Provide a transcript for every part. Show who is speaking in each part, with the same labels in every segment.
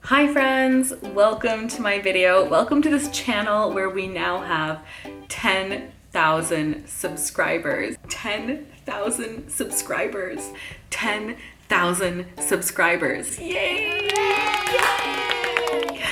Speaker 1: Hi friends, welcome to my video. Welcome to this channel where we now have 10,000 subscribers. 10,000 subscribers. 10,000 subscribers. Yay! Yay!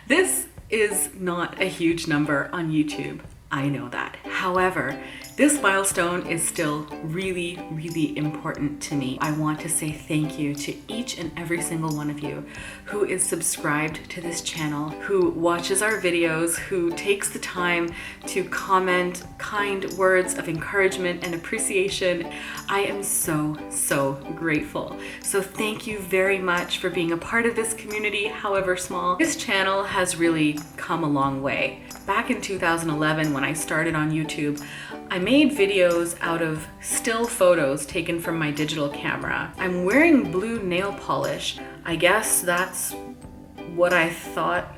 Speaker 1: This is not a huge number on YouTube. I know that. However, this milestone is still really, really important to me. I want to say thank you to each and every single one of you who is subscribed to this channel, who watches our videos, who takes the time to comment kind words of encouragement and appreciation. I am so, so grateful. So thank you very much for being a part of this community, however small. This channel has really come a long way. Back in 2011, when I started on YouTube, I made videos out of still photos taken from my digital camera. I'm wearing blue nail polish. I guess that's what I thought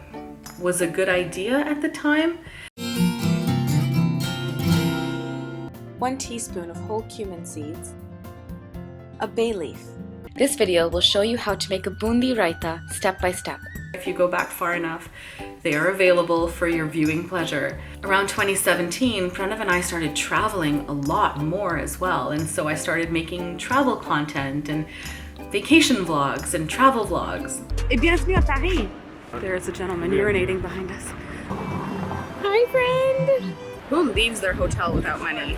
Speaker 1: was a good idea at the time.
Speaker 2: 1 teaspoon of whole cumin seeds, a bay leaf.
Speaker 3: This video will show you how to make a bundi raita step by step.
Speaker 1: If you go back far enough, they are available for your viewing pleasure. Around 2017, Pranav and I started traveling a lot more as well, and so I started making travel content and vacation vlogs and travel vlogs. There's a gentleman urinating behind us.
Speaker 2: Hi friend! Who leaves their hotel without money?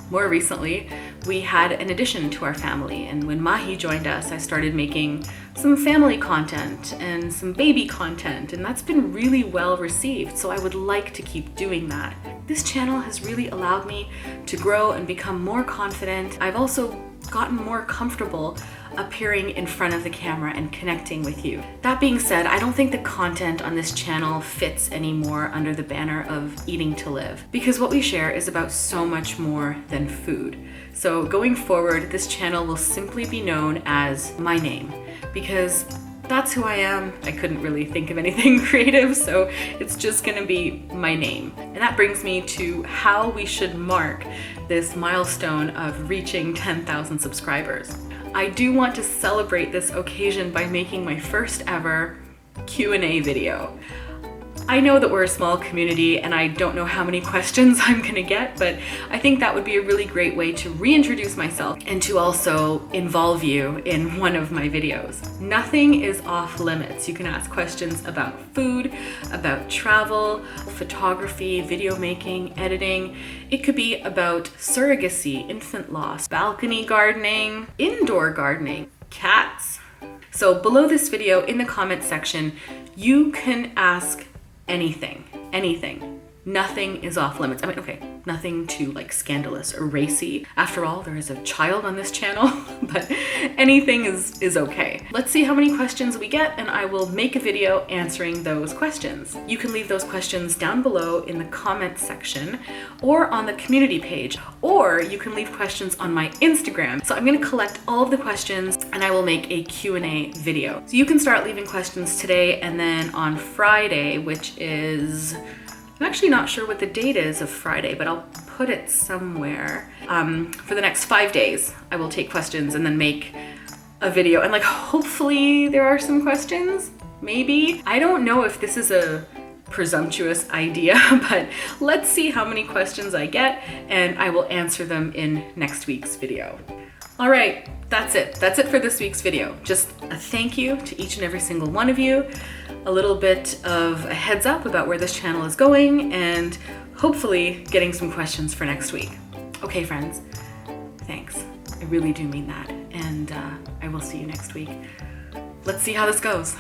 Speaker 1: More recently, we had an addition to our family, and when Mahi joined us, I started making some family content and some baby content, and that's been really well received, so I would like to keep doing that. This channel has really allowed me to grow and become more confident. I've also gotten more comfortable appearing in front of the camera and connecting with you. That being said, I don't think the content on this channel fits anymore under the banner of eating to live, because what we share is about so much more than food. So going forward, this channel will simply be known as my name, because that's who I am. I couldn't really think of anything creative, so it's just gonna be my name. And that brings me to how we should mark this milestone of reaching 10,000 subscribers. I do want to celebrate this occasion by making my first ever Q&A video. I know that we're a small community and I don't know how many questions I'm gonna get, but I think that would be a really great way to reintroduce myself and to also involve you in one of my videos. Nothing is off limits. You can ask questions about food, about travel, photography, video making, editing. It could be about surrogacy, infant loss, balcony gardening, indoor gardening, cats. So below this video in the comment section, you can ask anything. Nothing is off limits. I mean, okay, nothing too like scandalous or racy. After all, there is a child on this channel, but anything is okay. Let's see how many questions we get and I will make a video answering those questions. You can leave those questions down below in the comment section or on the community page, or you can leave questions on my Instagram. So I'm gonna collect all of the questions and I will make a Q&A video. So you can start leaving questions today, and then on Friday, which is, I'm actually not sure what the date is of Friday, but I'll put it somewhere. For the next 5 days, I will take questions and then make a video. And like, hopefully there are some questions, maybe. I don't know if this is a presumptuous idea, but let's see how many questions I get and I will answer them in next week's video. All right, that's it. That's it for this week's video. Just a thank you to each and every single one of you, a little bit of a heads up about where this channel is going, and hopefully getting some questions for next week. Okay, friends, thanks. I really do mean that. And I will see you next week. Let's see how this goes.